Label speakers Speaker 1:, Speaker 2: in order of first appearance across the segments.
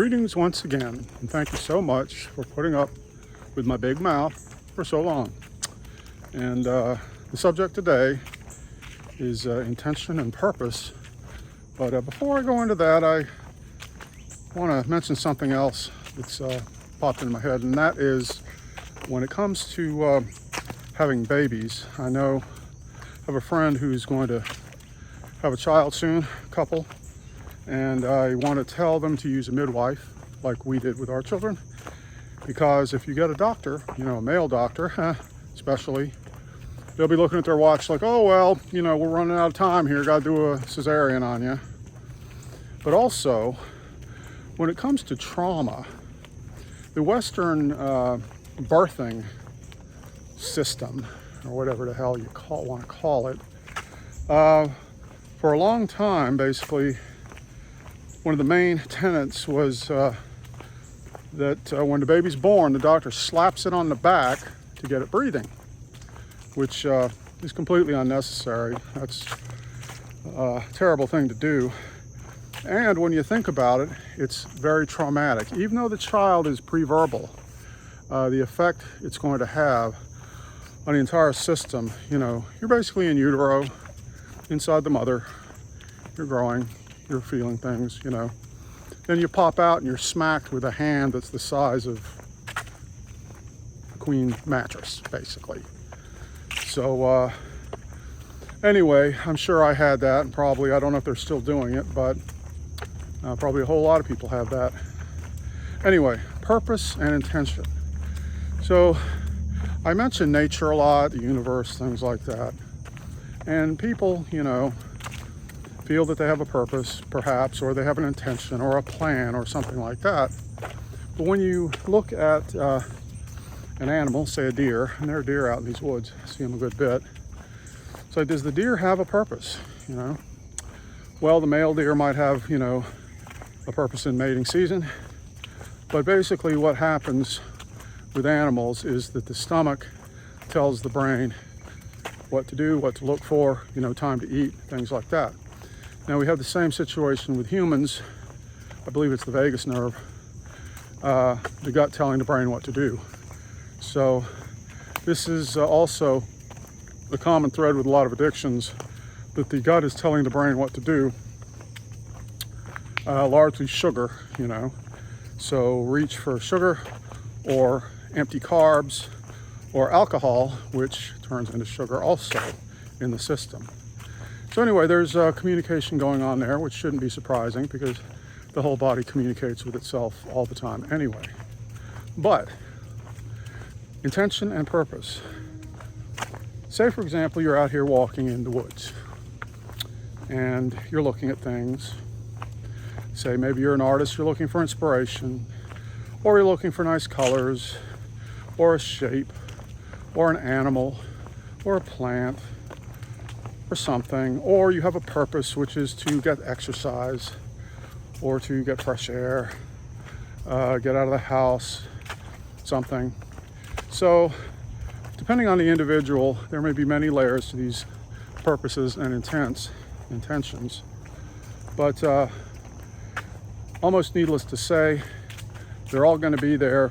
Speaker 1: Greetings once again, and thank you so much for putting up with my big mouth for so long. And the subject today is intention and purpose. But before I go into that, I want to mention something else that's popped into my head, and that is when it comes to having babies. I have a friend who's going to have a child soon, a couple, and I want to tell them to use a midwife like we did with our children, because if you get a doctor, a male doctor especially, they'll be looking at their watch like, oh well, we're running out of time here, got to do a cesarean on you. But also, when it comes to trauma, the Western birthing system, or whatever the hell you want to call it, for a long time, basically, one of the main tenets was that when the baby's born, the doctor slaps it on the back to get it breathing, which is completely unnecessary. That's a terrible thing to do. And when you think about it, it's very traumatic. Even though the child is pre-verbal, the effect it's going to have on the entire system, you're basically in utero, inside the mother, you're growing, you're feeling things, Then you pop out and you're smacked with a hand that's the size of a queen mattress, basically. So anyway, I'm sure I had that, and probably, I don't know if they're still doing it, but probably a whole lot of people have that. Anyway, purpose and intention. So I mentioned nature a lot, the universe, things like that. And people, feel that they have a purpose, perhaps, or they have an intention or a plan or something like that. But when you look at an animal, say a deer, and there are deer out in these woods, I see them a good bit. So does the deer have a purpose, Well, the male deer might have, a purpose in mating season. But basically what happens with animals is that the stomach tells the brain what to do, what to look for, time to eat, things like that. Now we have the same situation with humans. I believe it's the vagus nerve, the gut telling the brain what to do. So this is also the common thread with a lot of addictions, that the gut is telling the brain what to do, largely sugar, So reach for sugar or empty carbs or alcohol, which turns into sugar also in the system. So anyway, there's communication going on there, which shouldn't be surprising because the whole body communicates with itself all the time anyway. But intention and purpose. Say, for example, you're out here walking in the woods and you're looking at things. Say maybe you're an artist, you're looking for inspiration, or you're looking for nice colors, or a shape, or an animal, or a plant, or something, or you have a purpose, which is to get exercise, or to get fresh air, get out of the house, something. So, depending on the individual, there may be many layers to these purposes and intentions, but almost needless to say, they're all going to be there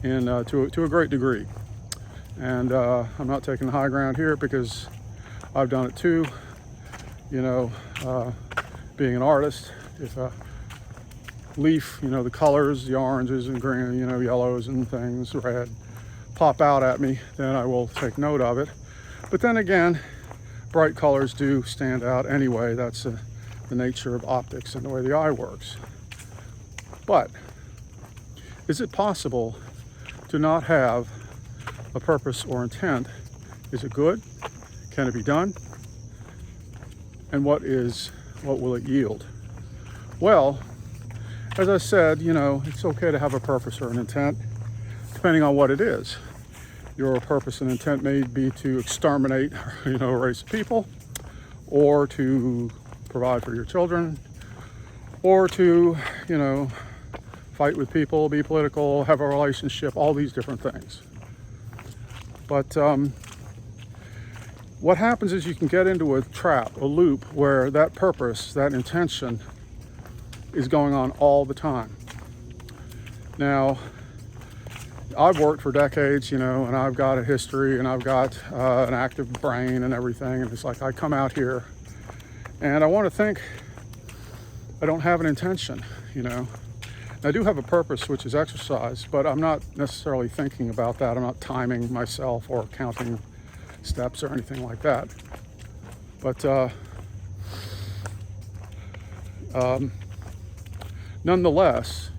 Speaker 1: to a great degree. And I'm not taking the high ground here because I've done it too. Being an artist, if a leaf, the colors, the oranges and green, yellows and things, red, pop out at me, then I will take note of it. But then again, bright colors do stand out anyway. That's the nature of optics and the way the eye works. But is it possible to not have a purpose or intent? Is it good? Can it be done? And what will it yield? Well, as I said, it's okay to have a purpose or an intent, depending on what it is. Your purpose and intent may be to exterminate, a race of people, or to provide for your children, or to, fight with people, be political, have a relationship, all these different things. But what happens is you can get into a trap, a loop, where that purpose, that intention is going on all the time. Now, I've worked for decades, you know, and I've got a history and I've got an active brain and everything. And it's like I come out here and I want to think I don't have an intention, you know. I do have a purpose, which is exercise, but I'm not necessarily thinking about that. I'm not timing myself or counting steps or anything like that. But nonetheless,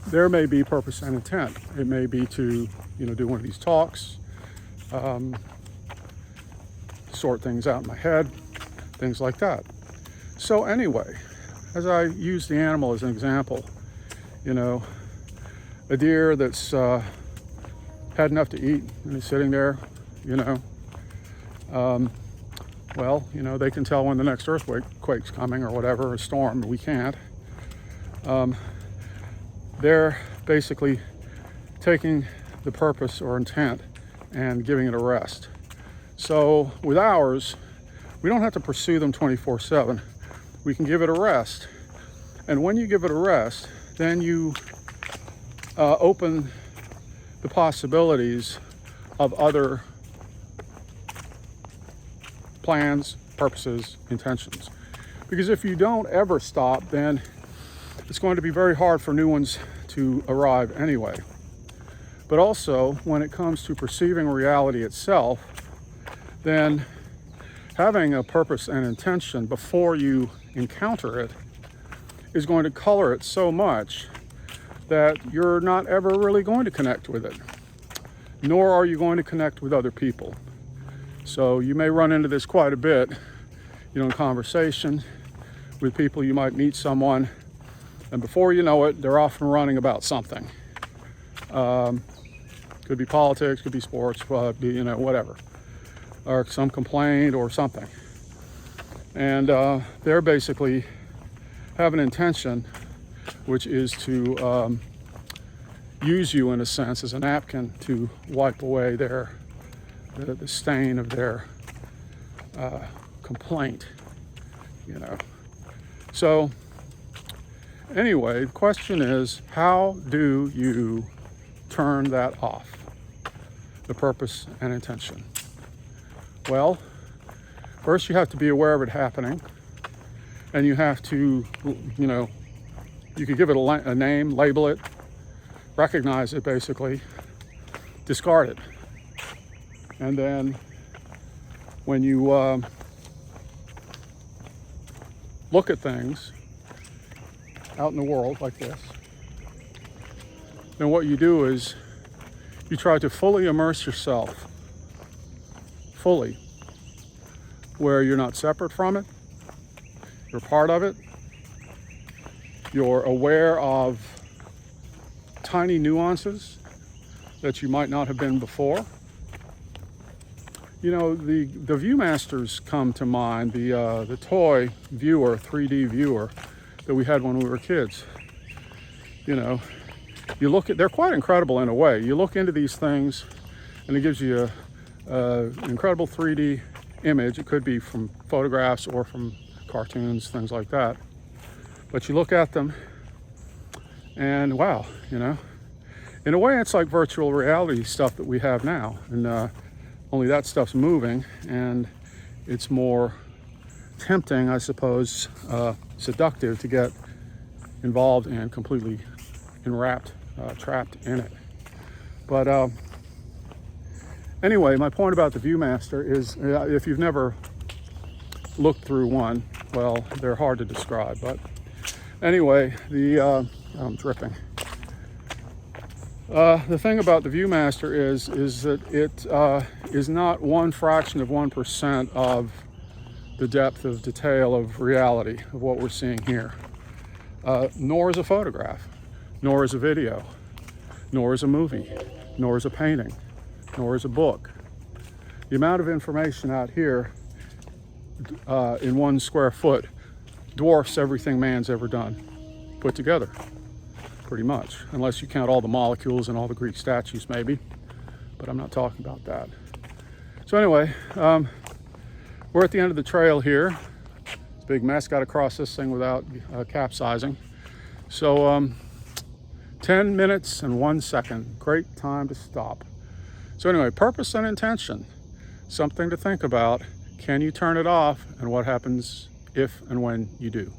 Speaker 1: there may be purpose and intent. It may be to, you know, do one of these talks, sort things out in my head, things like that. So anyway, as I use the animal as an example, you know, a deer that's had enough to eat and is sitting there, you know, well, you know, they can tell when the next earthquake's coming or whatever, a storm, but we can't. They're basically taking the purpose or intent and giving it a rest. So with ours, we don't have to pursue them 24/7. We can give it a rest. And when you give it a rest, then you open the possibilities of other plans, purposes, intentions. Because if you don't ever stop, then it's going to be very hard for new ones to arrive anyway. But also, when it comes to perceiving reality itself, then having a purpose and intention before you encounter it is going to color it so much that you're not ever really going to connect with it, nor are you going to connect with other people. So you may run into this quite a bit, you know, in conversation with people. You might meet someone, and before you know it, they're off and running about something. Could be politics, could be sports, you know, whatever, or some complaint or something. And they're basically have an intention, which is to use you in a sense as a napkin to wipe away the stain of their complaint, you know. So anyway, the question is, how do you turn that off, the purpose and intention? Well, first you have to be aware of it happening, and you have to, you know, you could give it a name, label it, recognize it basically, discard it. And then when you look at things out in the world like this, then what you do is you try to fully immerse yourself, fully, where you're not separate from it, you're part of it, you're aware of tiny nuances that you might not have been before. You know, the Viewmasters come to mind, the toy viewer, 3D viewer that we had when we were kids. You know, you look at, they're quite incredible in a way. You look into these things and it gives you an incredible 3D image. It could be from photographs or from cartoons, things like that. But you look at them and wow, you know, in a way it's like virtual reality stuff that we have now. And only that stuff's moving and it's more tempting, I suppose, seductive to get involved and completely enwrapped, trapped in it. But anyway, my point about the Viewmaster is, if you've never looked through one, well, they're hard to describe. But anyway, I'm dripping. The thing about the Viewmaster is that it is not 1% of the depth of detail of reality of what we're seeing here. Nor is a photograph, nor is a video, nor is a movie, nor is a painting, nor is a book. The amount of information out here in 1 square foot dwarfs everything man's ever done put together, pretty much, unless you count all the molecules and all the Greek statues maybe, but I'm not talking about that. So anyway, we're at the end of the trail here. It's a big mess, got to cross this thing without capsizing. So 10 minutes and 1 second, great time to stop. So anyway, purpose and intention, something to think about. Can you turn it off, and what happens if and when you do?